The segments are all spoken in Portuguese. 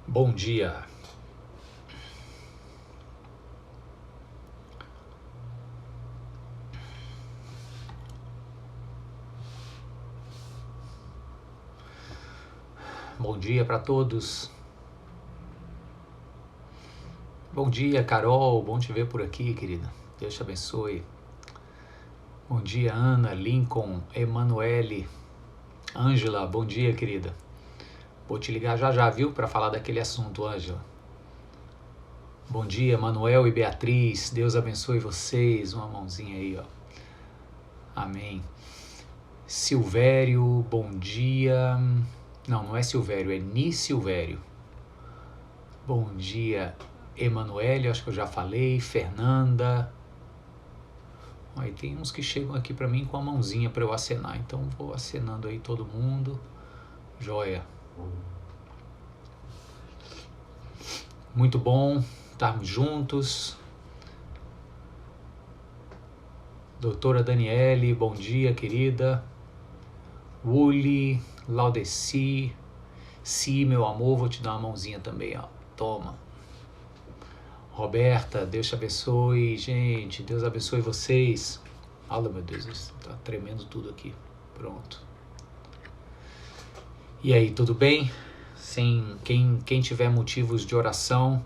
Bom dia. Bom dia para todos. Bom dia, Carol. Bom te ver por aqui, querida. Deus te abençoe. Bom dia, Ana, Lincoln, Emanuele, Ângela. Bom dia, querida. Vou te ligar já, viu? Para falar daquele assunto, Ângela. Bom dia, Manuel e Beatriz. Deus abençoe vocês. Uma mãozinha aí, ó. Amém. Silvério, bom dia. Não é Silvério, é Ni Silvério. Bom dia, Emanuele, acho que eu já falei. Fernanda. Aí tem uns que chegam aqui para mim com a mãozinha para eu acenar. Então vou acenando aí todo mundo. Joia. Muito bom estarmos juntos. Doutora Daniele, bom dia, querida. Uli, Laudeci, Si, meu amor, vou te dar uma mãozinha também, ó. Toma. Roberta, Deus te abençoe, gente. Deus abençoe vocês. Olha, meu Deus, tá tremendo tudo aqui. Pronto. E aí, tudo bem? Quem tiver motivos de oração,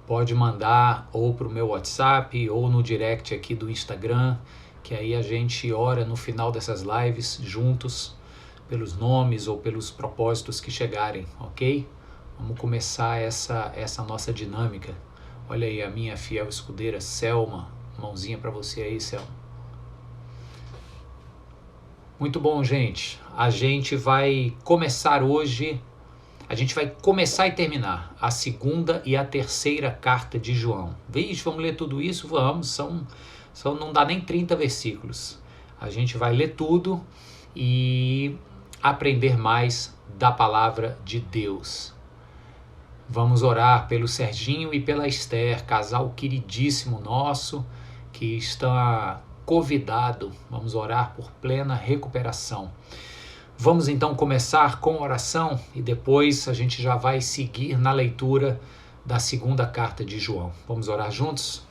pode mandar ou pro meu WhatsApp ou no direct aqui do Instagram, que aí a gente ora no final dessas lives juntos, pelos nomes ou pelos propósitos que chegarem, ok? Vamos começar essa nossa dinâmica. Olha aí a minha fiel escudeira, Selma. Mãozinha para você aí, Selma. Muito bom, gente. A gente vai começar hoje, a gente vai começar e terminar a segunda e a terceira carta de João. Vixe, vamos ler tudo isso? Vamos, não dá nem 30 versículos. A gente vai ler tudo e aprender mais da palavra de Deus. Vamos orar pelo Serginho e pela Esther, casal queridíssimo nosso que está covidado. Vamos orar por plena recuperação. Vamos então começar com oração e depois a gente já vai seguir na leitura da segunda carta de João. Vamos orar juntos?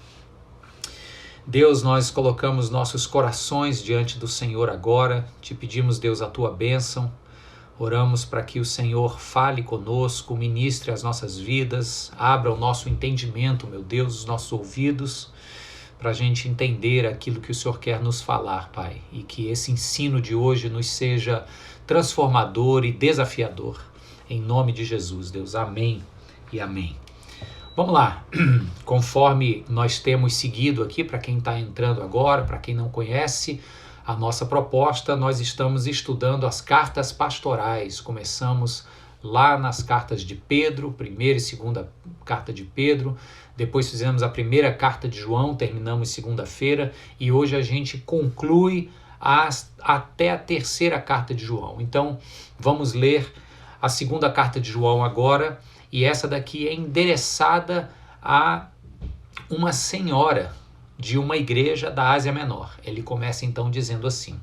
Deus, nós colocamos nossos corações diante do Senhor agora. Te pedimos, Deus, a tua bênção. Oramos para que o Senhor fale conosco, ministre as nossas vidas, abra o nosso entendimento, meu Deus, os nossos ouvidos, para a gente entender aquilo que o Senhor quer nos falar, Pai. E que esse ensino de hoje nos seja transformador e desafiador. Em nome de Jesus, Deus. Amém e amém. Vamos lá. Conforme nós temos seguido aqui, para quem está entrando agora, para quem não conhece, a nossa proposta, nós estamos estudando as cartas pastorais. Começamos lá nas cartas de Pedro, primeira e segunda carta de Pedro, depois fizemos a primeira carta de João, terminamos segunda-feira, e hoje a gente conclui até a terceira carta de João. Então, vamos ler a segunda carta de João agora, e essa daqui é endereçada a uma senhora de uma igreja da Ásia Menor. Ele começa então dizendo assim: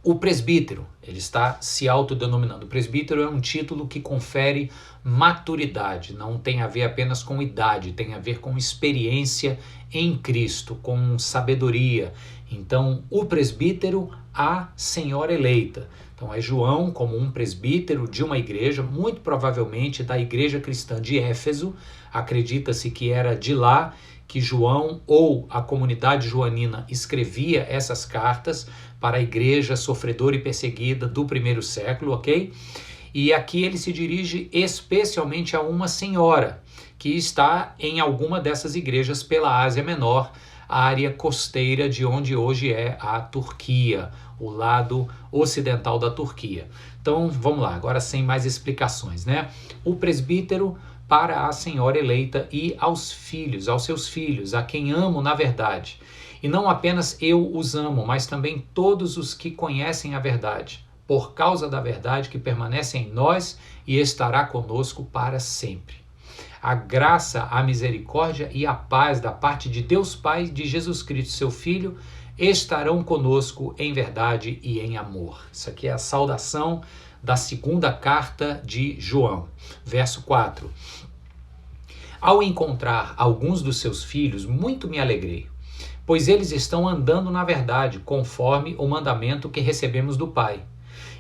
o presbítero, ele está se autodenominando. O presbítero é um título que confere maturidade, não tem a ver apenas com idade, tem a ver com experiência em Cristo, com sabedoria. Então, o presbítero, a senhora eleita. Então, é João como um presbítero de uma igreja, muito provavelmente da igreja cristã de Éfeso. Acredita-se que era de lá que João ou a comunidade joanina escrevia essas cartas para a igreja sofredora e perseguida do primeiro século, ok? E aqui ele se dirige especialmente a uma senhora que está em alguma dessas igrejas pela Ásia Menor, a área costeira de onde hoje é a Turquia, o lado ocidental da Turquia. Então, vamos lá, agora sem mais explicações, né? O presbítero para a senhora eleita e aos filhos, aos seus filhos, a quem amo na verdade. E não apenas eu os amo, mas também todos os que conhecem a verdade, por causa da verdade que permanece em nós e estará conosco para sempre. A graça, a misericórdia e a paz da parte de Deus Pai e de Jesus Cristo, seu Filho, estarão conosco em verdade e em amor. Isso aqui é a saudação da segunda carta de João, verso 4. Ao encontrar alguns dos seus filhos, muito me alegrei, pois eles estão andando na verdade, conforme o mandamento que recebemos do Pai.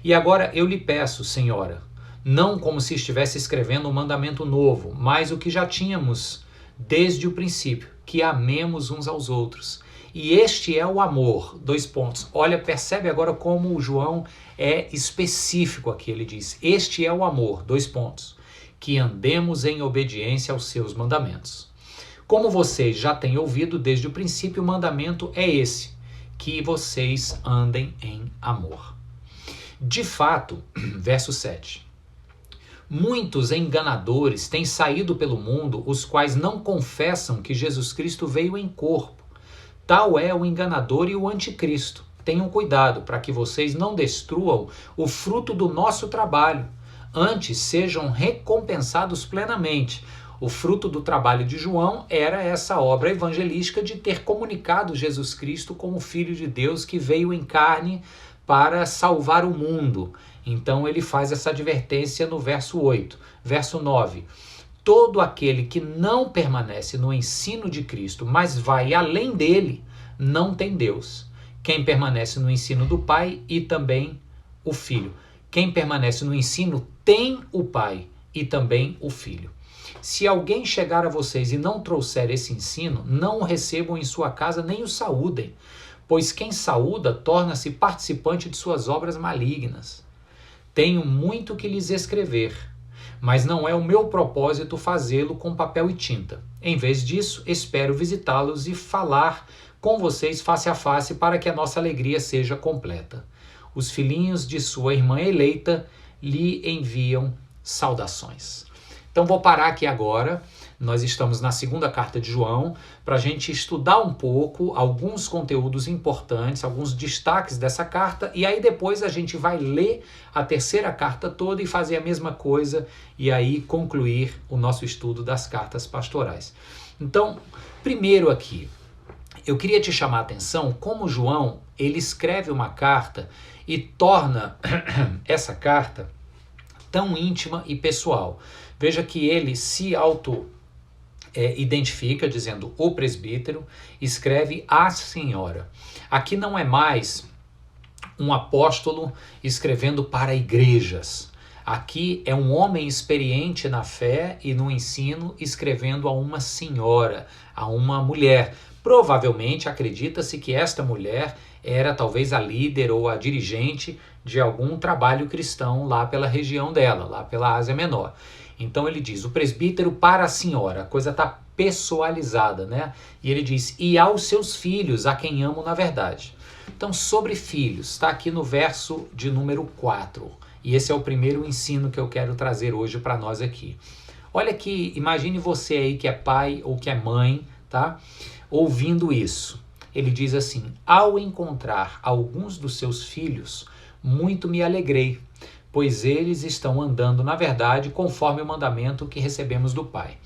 E agora eu lhe peço, Senhora, não como se estivesse escrevendo um mandamento novo, mas o que já tínhamos desde o princípio, que amemos uns aos outros. E este é o amor, 2 pontos. Olha, percebe agora como o João é específico aqui, ele diz, este é o amor, 2 pontos, que andemos em obediência aos seus mandamentos. Como vocês já têm ouvido desde o princípio, o mandamento é esse, que vocês andem em amor. De fato, verso 7, muitos enganadores têm saído pelo mundo, os quais não confessam que Jesus Cristo veio em corpo. Tal é o enganador e o anticristo. Tenham cuidado para que vocês não destruam o fruto do nosso trabalho. Antes sejam recompensados plenamente. O fruto do trabalho de João era essa obra evangelística de ter comunicado Jesus Cristo como Filho de Deus que veio em carne para salvar o mundo. Então ele faz essa advertência no verso 8. Verso 9. Todo aquele que não permanece no ensino de Cristo, mas vai além dele, não tem Deus. Quem permanece no ensino do Pai e também o Filho. Quem permanece no ensino tem o Pai e também o Filho. Se alguém chegar a vocês e não trouxer esse ensino, não o recebam em sua casa nem o saúdem, pois quem saúda torna-se participante de suas obras malignas. Tenho muito que lhes escrever, mas não é o meu propósito fazê-lo com papel e tinta. Em vez disso, espero visitá-los e falar com vocês face a face para que a nossa alegria seja completa. Os filhinhos de sua irmã eleita lhe enviam saudações. Então vou parar aqui agora. Nós estamos na segunda carta de João para a gente estudar um pouco alguns conteúdos importantes, alguns destaques dessa carta, e aí depois a gente vai ler a terceira carta toda e fazer a mesma coisa e aí concluir o nosso estudo das cartas pastorais. Então, primeiro aqui, eu queria te chamar a atenção como João, ele escreve uma carta e torna essa carta tão íntima e pessoal. Veja que ele se identifica dizendo o presbítero, escreve a senhora. Aqui não é mais um apóstolo escrevendo para igrejas. Aqui é um homem experiente na fé e no ensino escrevendo a uma senhora, a uma mulher. Provavelmente acredita-se que esta mulher era talvez a líder ou a dirigente de algum trabalho cristão lá pela região dela, lá pela Ásia Menor. Então ele diz, o presbítero para a senhora, a coisa está pessoalizada, né? E ele diz, e aos seus filhos, a quem amo na verdade. Então, sobre filhos, está aqui no verso de número 4. E esse é o primeiro ensino que eu quero trazer hoje para nós aqui. Olha que, imagine você aí que é pai ou que é mãe, tá? Ouvindo isso. Ele diz assim, ao encontrar alguns dos seus filhos, muito me alegrei, pois eles estão andando, na verdade, conforme o mandamento que recebemos do Pai.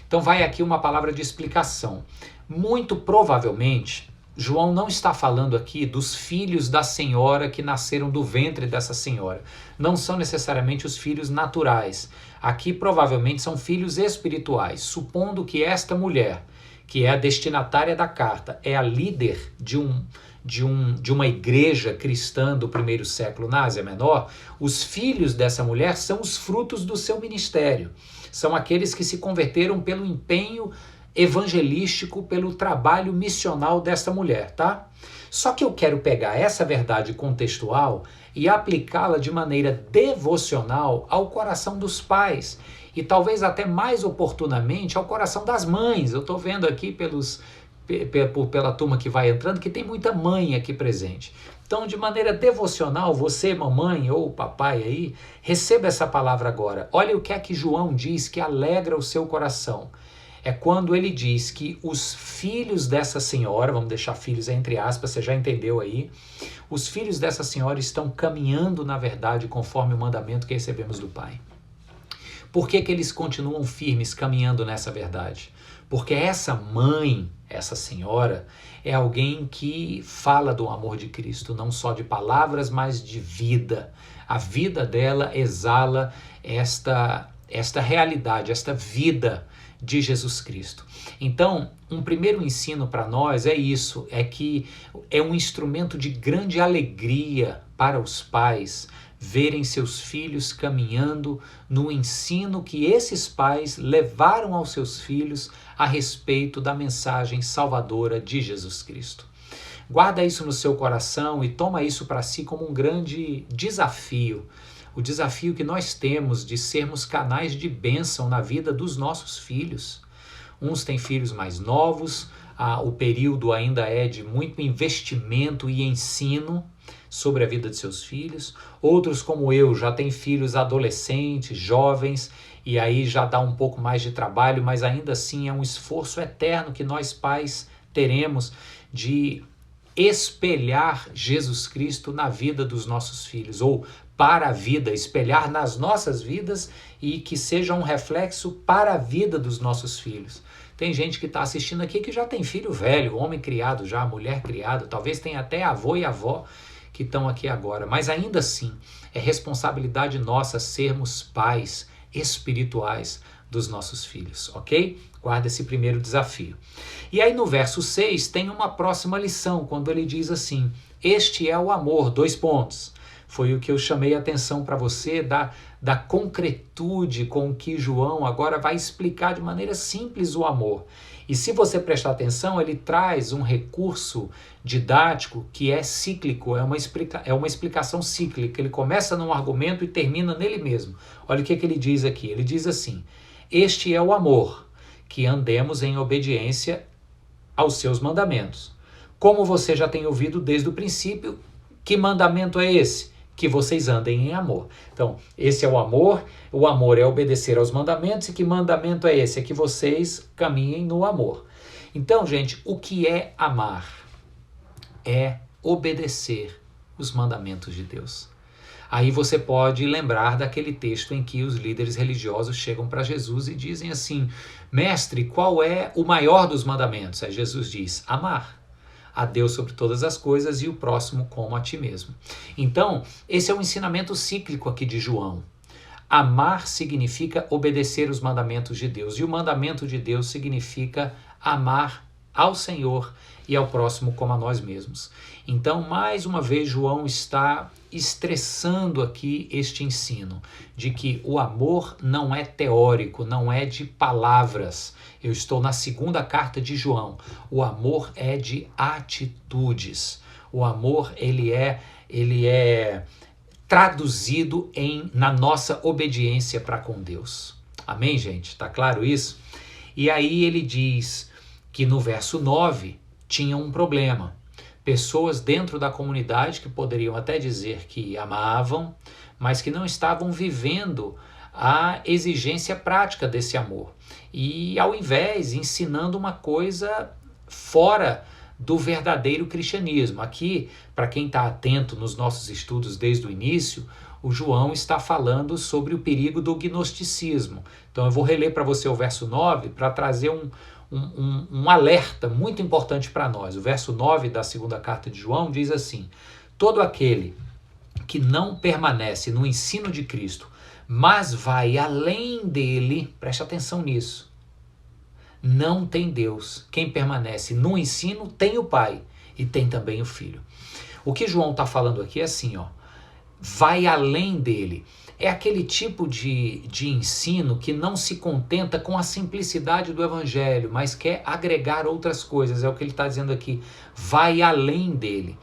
Então vai aqui uma palavra de explicação. Muito provavelmente, João não está falando aqui dos filhos da senhora que nasceram do ventre dessa senhora. Não são necessariamente os filhos naturais. Aqui provavelmente são filhos espirituais, supondo que esta mulher, que é a destinatária da carta, é a líder de uma igreja cristã do primeiro século na Ásia Menor, os filhos dessa mulher são os frutos do seu ministério. São aqueles que se converteram pelo empenho evangelístico, pelo trabalho missional dessa mulher, tá? Só que eu quero pegar essa verdade contextual e aplicá-la de maneira devocional ao coração dos pais e talvez até mais oportunamente ao coração das mães. Eu estou vendo aqui pela turma que vai entrando, que tem muita mãe aqui presente. Então, de maneira devocional, você, mamãe ou papai aí, receba essa palavra agora. Olha o que é que João diz que alegra o seu coração. É quando ele diz que os filhos dessa senhora, vamos deixar filhos entre aspas, você já entendeu aí, os filhos dessa senhora estão caminhando na verdade conforme o mandamento que recebemos do Pai. Por que eles continuam firmes caminhando nessa verdade? Porque essa mãe, essa senhora, é alguém que fala do amor de Cristo, não só de palavras, mas de vida. A vida dela exala esta realidade, esta vida de Jesus Cristo. Então, um primeiro ensino para nós é isso, é que é um instrumento de grande alegria para os pais verem seus filhos caminhando no ensino que esses pais levaram aos seus filhos a respeito da mensagem salvadora de Jesus Cristo. Guarda isso no seu coração e toma isso para si como um grande desafio. O desafio que nós temos de sermos canais de bênção na vida dos nossos filhos. Uns têm filhos mais novos, o período ainda é de muito investimento e ensino sobre a vida de seus filhos. Outros, como eu, já têm filhos adolescentes, jovens, e aí já dá um pouco mais de trabalho, mas ainda assim é um esforço eterno que nós pais teremos de espelhar Jesus Cristo na vida dos nossos filhos, ou para a vida, espelhar nas nossas vidas e que seja um reflexo para a vida dos nossos filhos. Tem gente que está assistindo aqui que já tem filho velho, homem criado já, mulher criada, talvez tenha até avô e avó que estão aqui agora, mas ainda assim é responsabilidade nossa sermos pais espirituais dos nossos filhos, ok? Guarda esse primeiro desafio. E aí no verso 6 tem uma próxima lição, quando ele diz assim, este é o amor, 2 pontos. Foi o que eu chamei a atenção para você da concretude com que João agora vai explicar de maneira simples o amor. E se você prestar atenção, ele traz um recurso didático que é cíclico, é uma explicação cíclica. Ele começa num argumento e termina nele mesmo. Olha o que ele diz aqui. Ele diz assim, este é o amor, que andemos em obediência aos seus mandamentos. Como você já tem ouvido desde o princípio, que mandamento é esse? Que vocês andem em amor. Então, esse é o amor é obedecer aos mandamentos, e que mandamento é esse? É que vocês caminhem no amor. Então, gente, o que é amar? É obedecer os mandamentos de Deus. Aí você pode lembrar daquele texto em que os líderes religiosos chegam para Jesus e dizem assim, mestre, qual é o maior dos mandamentos? Aí Jesus diz, amar a Deus sobre todas as coisas e o próximo como a ti mesmo. Então, esse é um ensinamento cíclico aqui de João. Amar significa obedecer os mandamentos de Deus, e o mandamento de Deus significa amar ao Senhor e ao próximo como a nós mesmos. Então, mais uma vez, João está estressando aqui este ensino de que o amor não é teórico, não é de palavras. Eu estou na segunda carta de João. O amor é de atitudes. O amor, ele é traduzido na nossa obediência para com Deus. Amém, gente? Tá claro isso? E aí ele diz que no verso 9 tinha um problema. Pessoas dentro da comunidade que poderiam até dizer que amavam, mas que não estavam vivendo a exigência prática desse amor. E ao invés, ensinando uma coisa fora do verdadeiro cristianismo. Aqui, para quem está atento nos nossos estudos desde o início, o João está falando sobre o perigo do gnosticismo. Então eu vou reler para você o verso 9 para trazer um alerta muito importante para nós. O verso 9 da segunda carta de João diz assim, todo aquele que não permanece no ensino de Cristo, mas vai além dele, preste atenção nisso, não tem Deus. Quem permanece no ensino tem o Pai e tem também o Filho. O que João está falando aqui é assim, vai além dele. É aquele tipo de ensino que não se contenta com a simplicidade do Evangelho, mas quer agregar outras coisas. É o que ele está dizendo aqui. Vai além dele.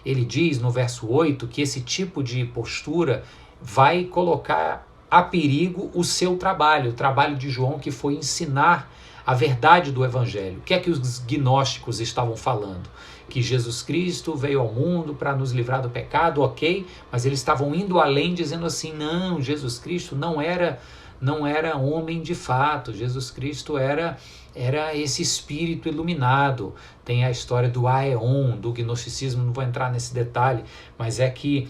Ele diz no verso 8 que esse tipo de postura vai colocar a perigo o seu trabalho, o trabalho de João, que foi ensinar a verdade do Evangelho. O que é que os gnósticos estavam falando? Que Jesus Cristo veio ao mundo para nos livrar do pecado, ok, mas eles estavam indo além, dizendo assim, não, Jesus Cristo não era homem de fato, Jesus Cristo era esse espírito iluminado. Tem a história do Aeon, do gnosticismo, não vou entrar nesse detalhe, mas é que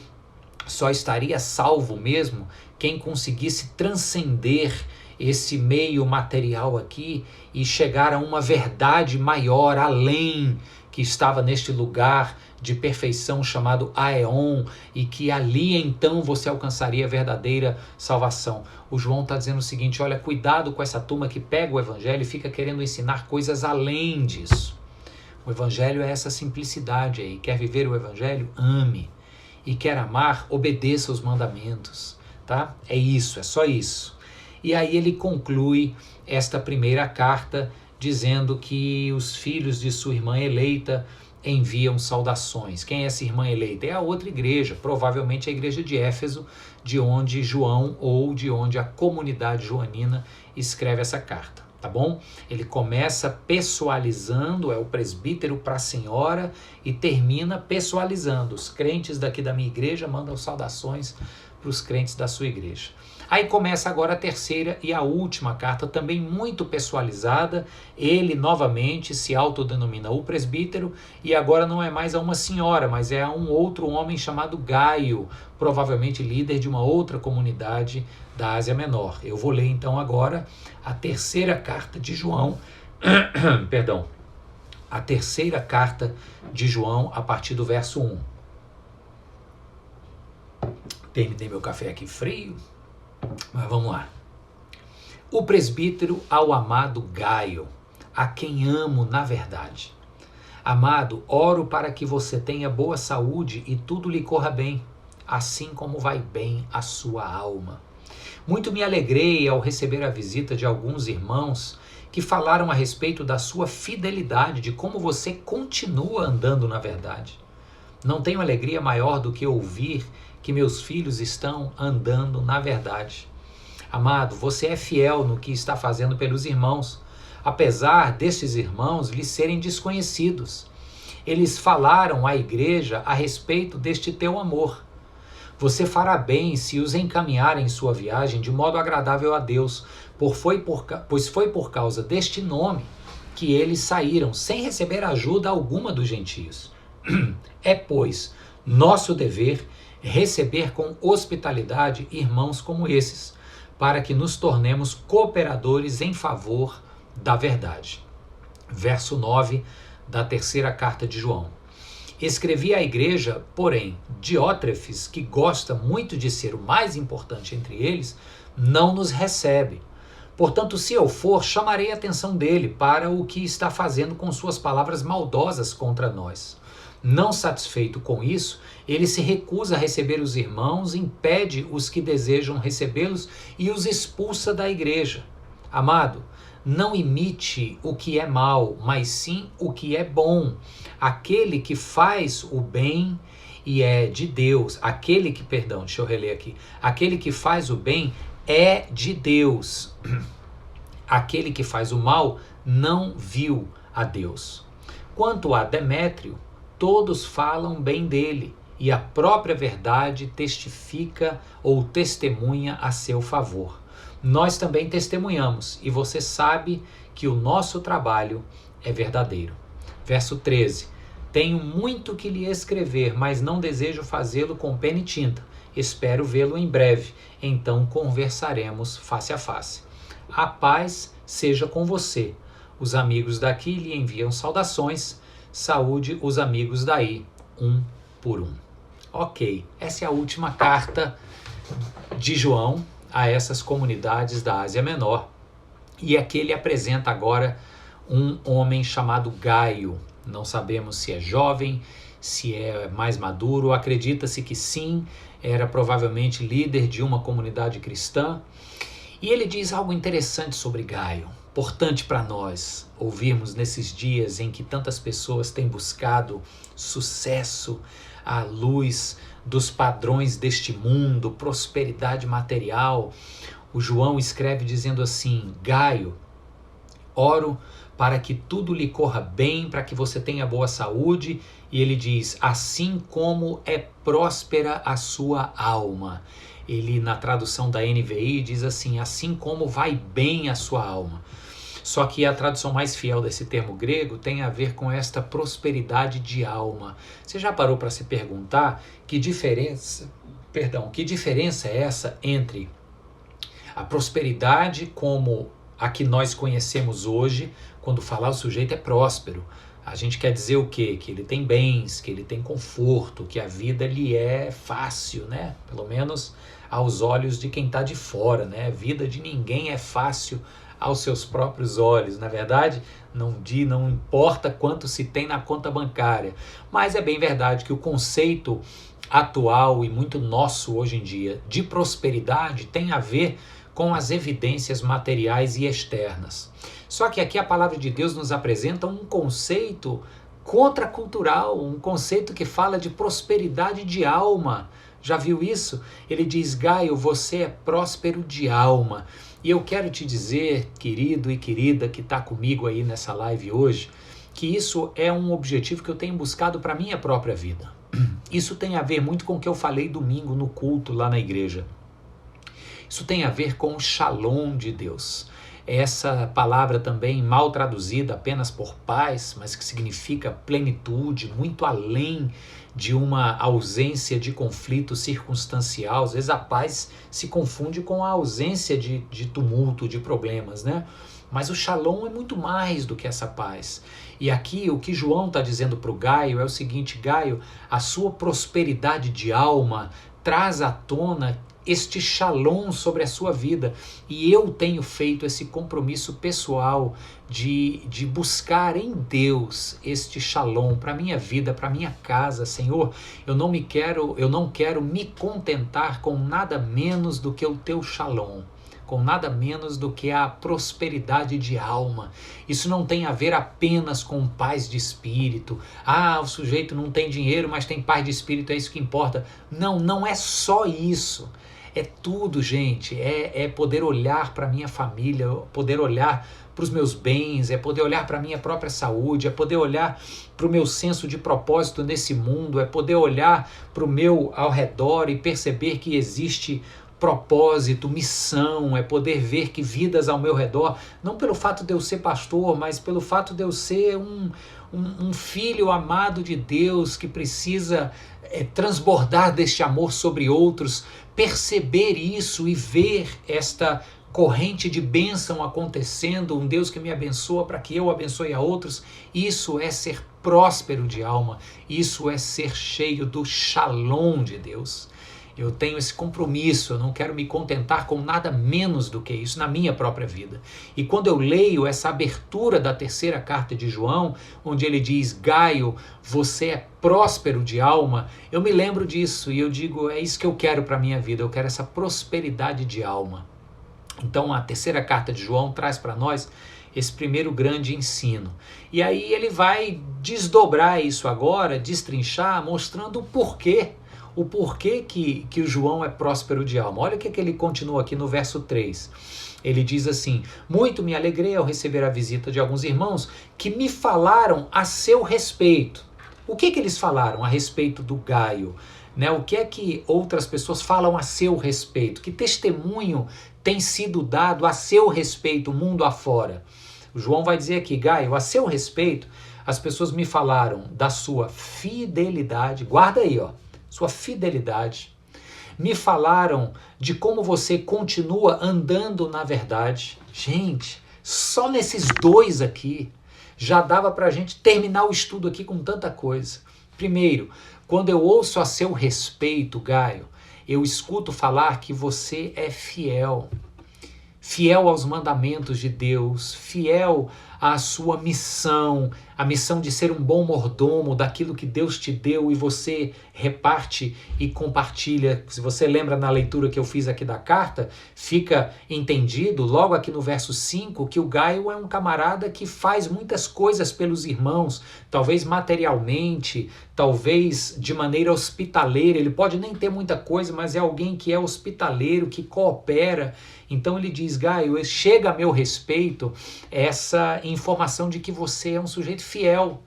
só estaria salvo mesmo quem conseguisse transcender esse meio material aqui e chegar a uma verdade maior, além, que estava neste lugar de perfeição chamado Aeon, e que ali então você alcançaria a verdadeira salvação. O João está dizendo o seguinte: olha, cuidado com essa turma que pega o evangelho e fica querendo ensinar coisas além disso. O evangelho é essa simplicidade aí. Quer viver o evangelho? Ame. E quer amar? Obedeça os mandamentos. Tá? É isso, é só isso. E aí ele conclui esta primeira carta dizendo que os filhos de sua irmã eleita enviam saudações. Quem é essa irmã eleita? É a outra igreja, provavelmente a igreja de Éfeso, de onde João ou de onde a comunidade joanina escreve essa carta, tá bom? Ele começa pessoalizando, é o presbítero para a senhora, e termina pessoalizando. Os crentes daqui da minha igreja mandam saudações para os crentes da sua igreja. Aí começa agora a terceira e a última carta, também muito pessoalizada. Ele novamente se autodenomina o presbítero, e agora não é mais a uma senhora, mas é a um outro homem chamado Gaio, provavelmente líder de uma outra comunidade da Ásia Menor. Eu vou ler então agora a terceira carta de João, perdão, a terceira carta de João, a partir do verso 1. Terminei meu café aqui frio, mas vamos lá. O presbítero ao amado Gaio, a quem amo na verdade. Amado, oro para que você tenha boa saúde e tudo lhe corra bem, assim como vai bem a sua alma. Muito me alegrei ao receber a visita de alguns irmãos que falaram a respeito da sua fidelidade, de como você continua andando na verdade. Não tenho alegria maior do que ouvir que meus filhos estão andando na verdade. Amado, você é fiel no que está fazendo pelos irmãos, apesar destes irmãos lhes serem desconhecidos. Eles falaram à igreja a respeito deste teu amor. Você fará bem se os encaminhar em sua viagem de modo agradável a Deus, pois foi por causa deste nome que eles saíram sem receber ajuda alguma dos gentios. É, pois, nosso dever receber com hospitalidade irmãos como esses, para que nos tornemos cooperadores em favor da verdade. Verso 9 da terceira carta de João. Escrevi à igreja, porém, Diótrefes, que gosta muito de ser o mais importante entre eles, não nos recebe. Portanto, se eu for, chamarei a atenção dele para o que está fazendo com suas palavras maldosas contra nós. Não satisfeito com isso, ele se recusa a receber os irmãos, impede os que desejam recebê-los e os expulsa da igreja. Amado, não imite o que é mal, mas sim o que é bom. Aquele que faz o bem e é de Deus, aquele que faz o bem é de Deus. Aquele que faz o mal não viu a Deus. Quanto a Demétrio, todos falam bem dele, e a própria verdade testifica ou testemunha a seu favor. Nós também testemunhamos, e você sabe que o nosso trabalho é verdadeiro. Verso 13. Tenho muito que lhe escrever, mas não desejo fazê-lo com pena e tinta. Espero vê-lo em breve, então conversaremos face a face. A paz seja com você. Os amigos daqui lhe enviam saudações. Saúde os amigos daí, um por um. Ok, essa é a última carta de João a essas comunidades da Ásia Menor. E aqui ele apresenta agora um homem chamado Gaio. Não sabemos se é jovem, se é mais maduro. Acredita-se que sim, era provavelmente líder de uma comunidade cristã. E ele diz algo interessante sobre Gaio, importante para nós ouvirmos nesses dias em que tantas pessoas têm buscado sucesso à luz dos padrões deste mundo, prosperidade material. O João escreve dizendo assim: Gaio, oro para que tudo lhe corra bem, para que você tenha boa saúde. E ele diz, assim como é próspera a sua alma. Ele, na tradução da NVI, diz assim como vai bem a sua alma. Só que a tradução mais fiel desse termo grego tem a ver com esta prosperidade de alma. Você já parou para se perguntar que diferença é essa entre A prosperidade como a que nós conhecemos hoje, quando falar o sujeito é próspero, a gente quer dizer o quê? Que ele tem bens, que ele tem conforto, que a vida lhe é fácil, né? Pelo menos aos olhos de quem está de fora, né? A vida de ninguém é fácil aos seus próprios olhos. Na verdade, não importa quanto se tem na conta bancária, mas é bem verdade que o conceito atual e muito nosso hoje em dia de prosperidade tem a ver com as evidências materiais e externas. Só que aqui a palavra de Deus nos apresenta um conceito contracultural, um conceito que fala de prosperidade de alma. Já viu isso? Ele diz: Gaio, você é próspero de alma. E eu quero te dizer, querido e querida que está comigo aí nessa live hoje, que isso é um objetivo que eu tenho buscado para a minha própria vida. Isso tem a ver muito com o que eu falei domingo no culto lá na igreja. Isso tem a ver com o shalom de Deus. Essa palavra também mal traduzida apenas por paz, mas que significa plenitude, muito além de uma ausência de conflito circunstancial. Às vezes a paz se confunde com a ausência de tumulto, de problemas, né? Mas o shalom é muito mais do que essa paz. E aqui o que João está dizendo para o Gaio é o seguinte: Gaio, a sua prosperidade de alma traz à tona este shalom sobre a sua vida. E eu tenho feito esse compromisso pessoal de buscar em Deus este shalom para minha vida, para minha casa. Senhor, eu não quero me contentar com nada menos do que o teu shalom, com nada menos do que a prosperidade de alma. Isso não tem a ver apenas com paz de espírito. O sujeito não tem dinheiro, mas tem paz de espírito, é isso que importa. Não é só isso. É tudo, gente. É poder olhar para a minha família, poder olhar para os meus bens, é poder olhar para a minha própria saúde, é poder olhar para o meu senso de propósito nesse mundo, é poder olhar para o meu ao redor e perceber que existe propósito, missão, é poder ver que vidas ao meu redor, não pelo fato de eu ser pastor, mas pelo fato de eu ser um filho amado de Deus que precisa transbordar deste amor sobre outros, perceber isso e ver esta corrente de bênção acontecendo, um Deus que me abençoa para que eu abençoe a outros. Isso é ser próspero de alma, isso é ser cheio do shalom de Deus. Eu tenho esse compromisso, eu não quero me contentar com nada menos do que isso na minha própria vida. E quando eu leio essa abertura da terceira carta de João, onde ele diz: Gaio, você é próspero de alma, eu me lembro disso e eu digo: é isso que eu quero para a minha vida, eu quero essa prosperidade de alma. Então a terceira carta de João traz para nós esse primeiro grande ensino. E aí ele vai desdobrar isso agora, destrinchar, mostrando o porquê que o João é próspero de alma. Olha o que ele continua aqui no verso 3. Ele diz assim: muito me alegrei ao receber a visita de alguns irmãos que me falaram a seu respeito. O que eles falaram a respeito do Gaio? Né? O que é que outras pessoas falam a seu respeito? Que testemunho tem sido dado a seu respeito, mundo afora? O João vai dizer aqui: Gaio, a seu respeito, as pessoas me falaram da sua fidelidade. Guarda aí, ó. Sua fidelidade. Me falaram de como você continua andando na verdade. Gente, só nesses dois aqui já dava para a gente terminar o estudo aqui com tanta coisa. Primeiro, quando eu ouço a seu respeito, Gaio, eu escuto falar que você é fiel. Fiel aos mandamentos de Deus, fiel à sua missão, a missão de ser um bom mordomo daquilo que Deus te deu e você reparte e compartilha. Se você lembra na leitura que eu fiz aqui da carta, fica entendido logo aqui no verso 5 que o Gaio é um camarada que faz muitas coisas pelos irmãos, talvez materialmente, talvez de maneira hospitaleira. Ele pode nem ter muita coisa, mas é alguém que é hospitaleiro, que coopera. Então ele diz: Gaio, chega a meu respeito essa informação de que você é um sujeito fiel.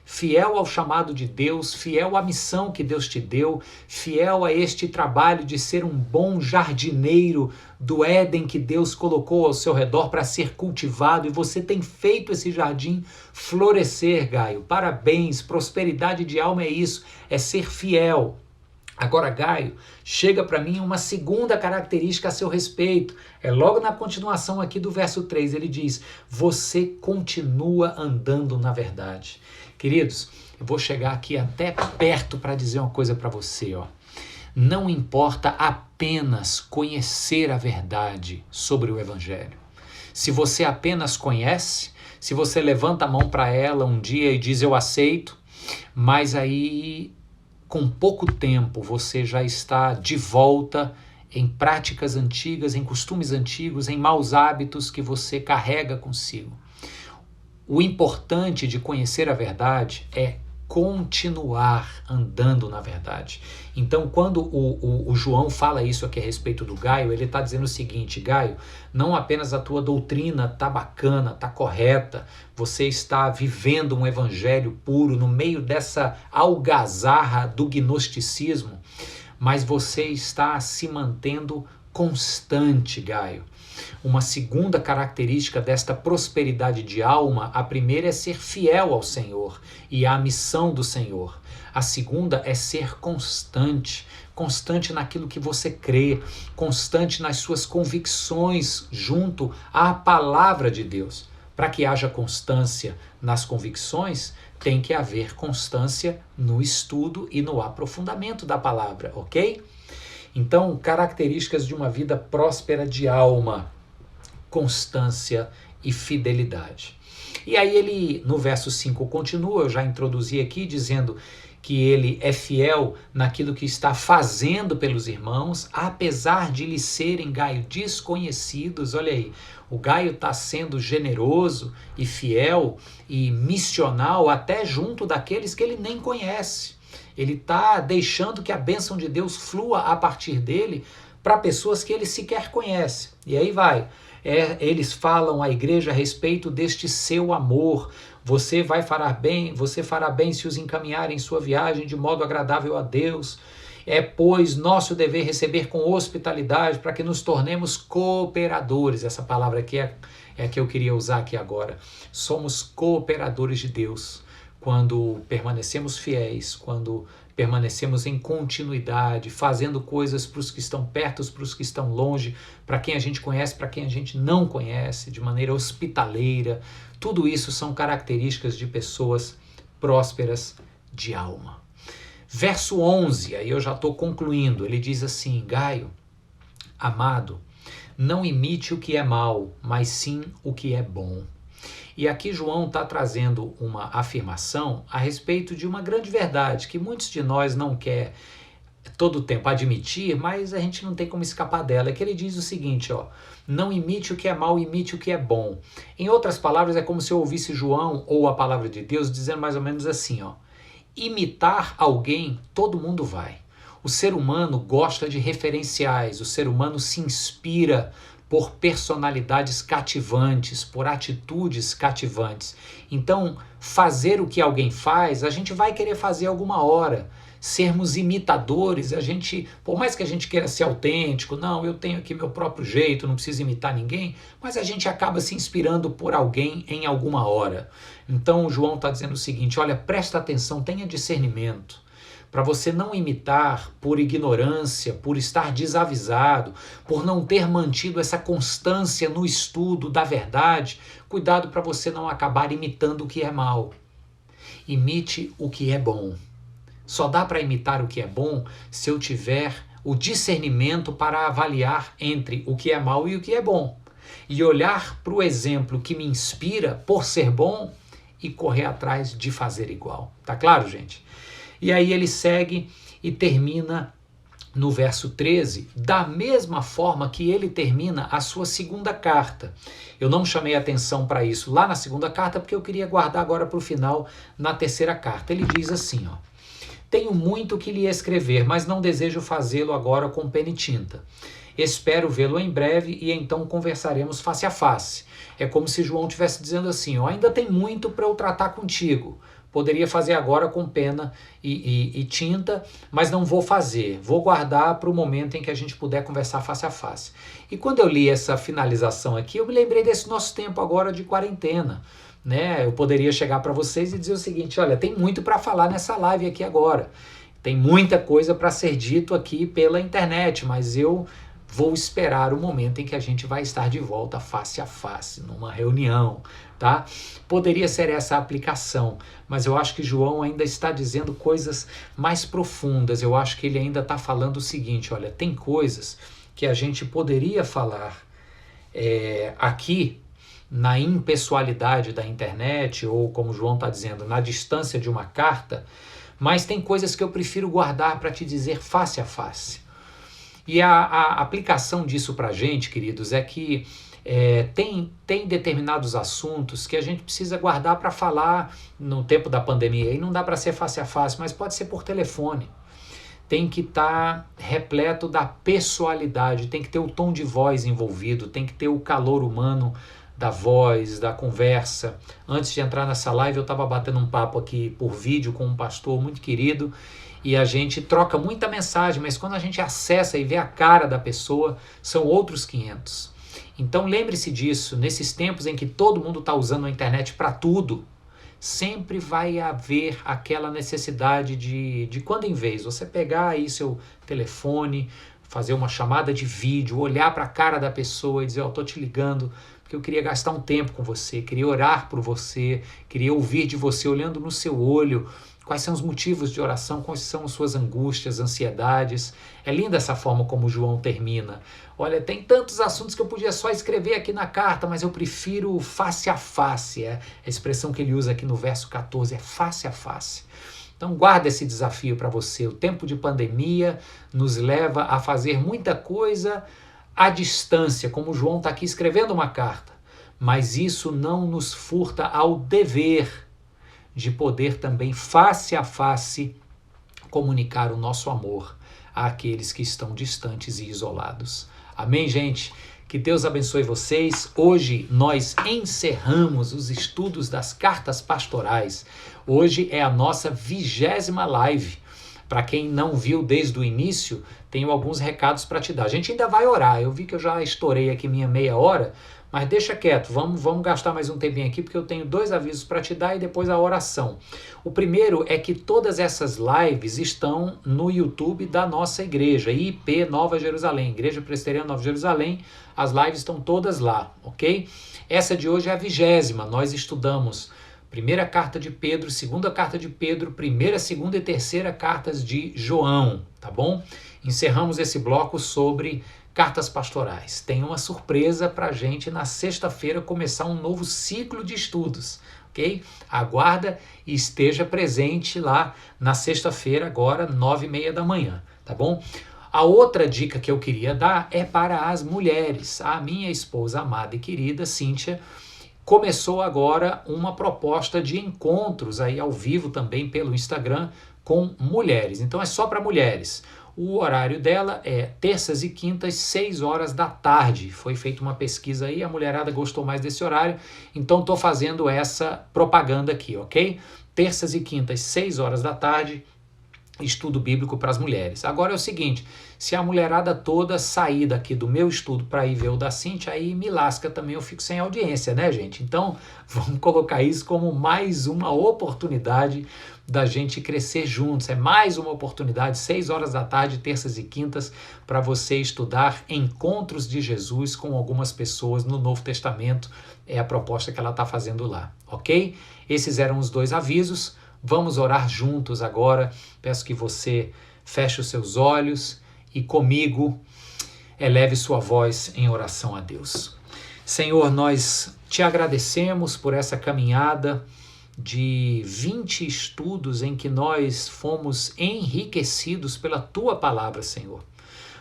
Fiel ao chamado de Deus, fiel à missão que Deus te deu, fiel a este trabalho de ser um bom jardineiro do Éden que Deus colocou ao seu redor para ser cultivado, e você tem feito esse jardim florescer, Gaio. Parabéns, prosperidade de alma é isso, é ser fiel. Agora Gaio chega para mim uma segunda característica a seu respeito. É logo na continuação aqui do verso 3, ele diz: você continua andando na verdade. Queridos, eu vou chegar aqui até perto para dizer uma coisa para você, ó. Não importa apenas conhecer a verdade sobre o Evangelho. Se você apenas conhece, se você levanta a mão para ela um dia e diz eu aceito, mas aí com pouco tempo você já está de volta em práticas antigas, em costumes antigos, em maus hábitos que você carrega consigo. O importante de conhecer a verdade é continuar andando na verdade. Então, quando o João fala isso aqui a respeito do Gaio, ele está dizendo o seguinte: Gaio, não apenas a tua doutrina está bacana, está correta, você está vivendo um evangelho puro no meio dessa algazarra do gnosticismo, mas você está se mantendo constante, Gaio. Uma segunda característica desta prosperidade de alma, a primeira é ser fiel ao Senhor e à missão do Senhor. A segunda é ser constante, constante naquilo que você crê, constante nas suas convicções junto à palavra de Deus. Para que haja constância nas convicções, tem que haver constância no estudo e no aprofundamento da palavra, ok? Então, características de uma vida próspera de alma: constância e fidelidade. E aí ele, no verso 5, continua, eu já introduzi aqui, dizendo que ele é fiel naquilo que está fazendo pelos irmãos, apesar de lhes serem, Gaio, desconhecidos. Olha aí, o Gaio está sendo generoso e fiel e missional até junto daqueles que ele nem conhece. Ele está deixando que a bênção de Deus flua a partir dele para pessoas que ele sequer conhece. E aí vai. Eles falam à igreja a respeito deste seu amor. Você fará bem se os encaminhar em sua viagem de modo agradável a Deus. É, pois, nosso dever receber com hospitalidade para que nos tornemos cooperadores. Essa palavra aqui é a que eu queria usar aqui agora. Somos cooperadores de Deus quando permanecemos fiéis, quando permanecemos em continuidade, fazendo coisas para os que estão perto, para os que estão longe, para quem a gente conhece, para quem a gente não conhece, de maneira hospitaleira. Tudo isso são características de pessoas prósperas de alma. Verso 11, aí eu já estou concluindo, ele diz assim: Gaio, amado, não imite o que é mal, mas sim o que é bom. E aqui João está trazendo uma afirmação a respeito de uma grande verdade que muitos de nós não quer todo o tempo admitir, mas a gente não tem como escapar dela. É que ele diz o seguinte, ó: não imite o que é mal, imite o que é bom. Em outras palavras, é como se eu ouvisse João ou a palavra de Deus dizendo mais ou menos assim, ó: imitar alguém, todo mundo vai. O ser humano gosta de referenciais, o ser humano se inspira por personalidades cativantes, por atitudes cativantes. Então, fazer o que alguém faz, a gente vai querer fazer alguma hora. Sermos imitadores, por mais que a gente queira ser autêntico, não, eu tenho aqui meu próprio jeito, não preciso imitar ninguém, mas a gente acaba se inspirando por alguém em alguma hora. Então, o João está dizendo o seguinte: olha, presta atenção, tenha discernimento, para você não imitar por ignorância, por estar desavisado, por não ter mantido essa constância no estudo da verdade. Cuidado para você não acabar imitando o que é mal. Imite o que é bom. Só dá para imitar o que é bom se eu tiver o discernimento para avaliar entre o que é mal e o que é bom. E olhar para o exemplo que me inspira por ser bom e correr atrás de fazer igual. Tá claro, gente? E aí ele segue e termina no verso 13, da mesma forma que ele termina a sua segunda carta. Eu não chamei atenção para isso lá na segunda carta, porque eu queria guardar agora para o final, na terceira carta. Ele diz assim, ó: tenho muito que lhe escrever, mas não desejo fazê-lo agora com pena e tinta. Espero vê-lo em breve e então conversaremos face a face. É como se João estivesse dizendo assim, ó: ainda tem muito para eu tratar contigo. Poderia fazer agora com pena e tinta, mas não vou fazer. Vou guardar para o momento em que a gente puder conversar face a face. E quando eu li essa finalização aqui, eu me lembrei desse nosso tempo agora de quarentena, né? Eu poderia chegar para vocês e dizer o seguinte: olha, tem muito para falar nessa live aqui agora. Tem muita coisa para ser dito aqui pela internet, mas eu vou esperar o momento em que a gente vai estar de volta face a face, numa reunião, tá? Poderia ser essa a aplicação, mas eu acho que João ainda está dizendo coisas mais profundas. Eu acho que ele ainda está falando o seguinte, olha, tem coisas que a gente poderia falar aqui na impessoalidade da internet, ou como João está dizendo, na distância de uma carta, mas tem coisas que eu prefiro guardar para te dizer face a face. E a aplicação disso para a gente, queridos, é que tem determinados assuntos que a gente precisa guardar para falar no tempo da pandemia. E não dá para ser face a face, mas pode ser por telefone. Tem que estar repleto da pessoalidade, tem que ter o tom de voz envolvido, tem que ter o calor humano da voz, da conversa. Antes de entrar nessa live, eu estava batendo um papo aqui por vídeo com um pastor muito querido, e a gente troca muita mensagem, mas quando a gente acessa e vê a cara da pessoa, são outros 500. Então lembre-se disso, nesses tempos em que todo mundo está usando a internet para tudo, sempre vai haver aquela necessidade de quando em vez você pegar aí seu telefone, fazer uma chamada de vídeo, olhar para a cara da pessoa e dizer, ó, estou te ligando porque eu queria gastar um tempo com você, queria orar por você, queria ouvir de você olhando no seu olho, quais são os motivos de oração, quais são as suas angústias, ansiedades. É linda essa forma como João termina. Olha, tem tantos assuntos que eu podia só escrever aqui na carta, mas eu prefiro face a face. A expressão que ele usa aqui no verso 14 é face a face. Então guarda esse desafio para você. O tempo de pandemia nos leva a fazer muita coisa à distância, como João está aqui escrevendo uma carta. Mas isso não nos furta ao dever de poder também face a face comunicar o nosso amor àqueles que estão distantes e isolados. Amém, gente? Que Deus abençoe vocês. Hoje nós encerramos os estudos das cartas pastorais. Hoje é a nossa 20ª live. Para quem não viu desde o início, tenho alguns recados para te dar. A gente ainda vai orar. Eu vi que eu já estourei aqui minha meia hora, mas deixa quieto, vamos gastar mais um tempinho aqui, porque eu tenho 2 avisos para te dar e depois a oração. O primeiro é que todas essas lives estão no YouTube da nossa igreja, IP Nova Jerusalém, Igreja Presbiteriana Nova Jerusalém, as lives estão todas lá, ok? Essa de hoje é a 20ª, nós estudamos primeira carta de Pedro, segunda carta de Pedro, primeira, segunda e terceira cartas de João, tá bom? Encerramos esse bloco sobre cartas pastorais. Tem uma surpresa para a gente na sexta-feira começar um novo ciclo de estudos, ok? Aguarda e esteja presente lá na sexta-feira, agora 9h30 da manhã, tá bom? A outra dica que eu queria dar é para as mulheres. A minha esposa amada e querida, Cíntia, começou agora uma proposta de encontros aí ao vivo também pelo Instagram com mulheres. Então é só para mulheres. O horário dela é terças e quintas, 6 horas da tarde. Foi feita uma pesquisa aí, a mulherada gostou mais desse horário, então estou fazendo essa propaganda aqui, ok? Terças e quintas, 6 horas da tarde, estudo bíblico para as mulheres. Agora é o seguinte, se a mulherada toda sair daqui do meu estudo para ir ver o da Cíntia, aí me lasca também, eu fico sem audiência, né, gente? Então, vamos colocar isso como mais uma oportunidade da gente crescer juntos. É mais uma oportunidade, 6 horas da tarde, terças e quintas, para você estudar encontros de Jesus com algumas pessoas no Novo Testamento. É a proposta que ela está fazendo lá, ok? Esses eram os 2 avisos. Vamos orar juntos agora. Peço que você feche os seus olhos e comigo eleve sua voz em oração a Deus. Senhor, nós te agradecemos por essa caminhada de 20 estudos em que nós fomos enriquecidos pela tua palavra, Senhor.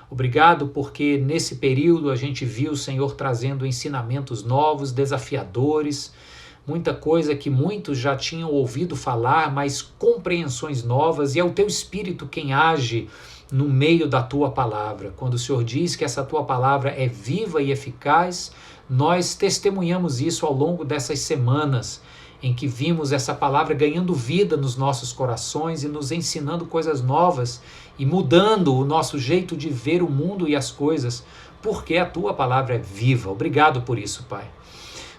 Obrigado porque nesse período a gente viu o Senhor trazendo ensinamentos novos, desafiadores, muita coisa que muitos já tinham ouvido falar, mas compreensões novas, e é o teu Espírito quem age no meio da tua palavra. Quando o Senhor diz que essa tua palavra é viva e eficaz, nós testemunhamos isso ao longo dessas semanas, em que vimos essa palavra ganhando vida nos nossos corações e nos ensinando coisas novas e mudando o nosso jeito de ver o mundo e as coisas, porque a tua palavra é viva. Obrigado por isso, Pai.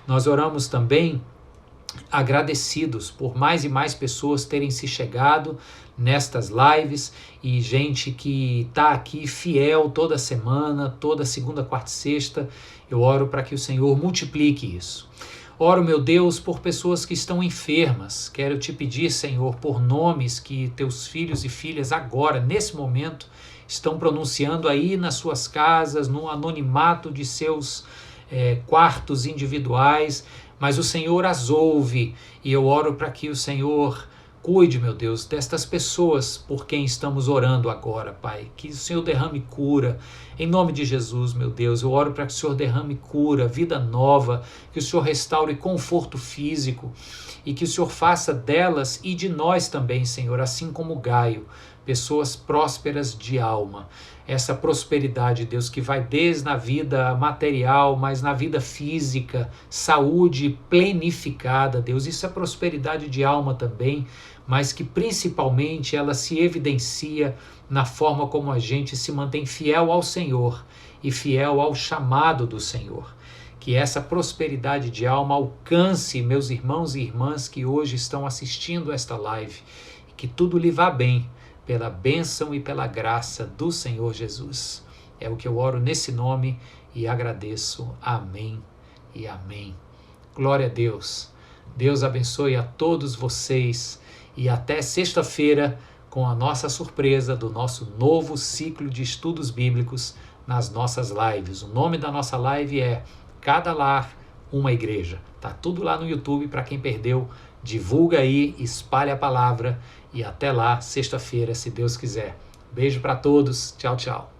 Nós oramos também agradecidos por mais e mais pessoas terem se chegado nestas lives e gente que está aqui fiel toda semana, toda segunda, quarta e sexta. Eu oro para que o Senhor multiplique isso. Oro, meu Deus, por pessoas que estão enfermas. Quero te pedir, Senhor, por nomes que teus filhos e filhas agora, nesse momento, estão pronunciando aí nas suas casas, no anonimato de seus quartos individuais, mas o Senhor as ouve e eu oro para que o Senhor cuide, meu Deus, destas pessoas por quem estamos orando agora, Pai. Que o Senhor derrame cura. Em nome de Jesus, meu Deus, eu oro para que o Senhor derrame cura, vida nova, que o Senhor restaure conforto físico e que o Senhor faça delas e de nós também, Senhor, assim como Gaio, pessoas prósperas de alma. Essa prosperidade, Deus, que vai desde a vida material, mas na vida física, saúde plenificada, Deus. Isso é prosperidade de alma também, mas que principalmente ela se evidencia na forma como a gente se mantém fiel ao Senhor e fiel ao chamado do Senhor. Que essa prosperidade de alma alcance meus irmãos e irmãs que hoje estão assistindo esta live e que tudo lhe vá bem, pela bênção e pela graça do Senhor Jesus. É o que eu oro nesse nome e agradeço. Amém e amém. Glória a Deus. Deus abençoe a todos vocês e até sexta-feira com a nossa surpresa do nosso novo ciclo de estudos bíblicos nas nossas lives. O nome da nossa live é Cada Lar, uma Igreja. Tá tudo lá no YouTube para quem perdeu. Divulga aí, espalhe a palavra e até lá, sexta-feira, se Deus quiser. Beijo para todos. Tchau, tchau.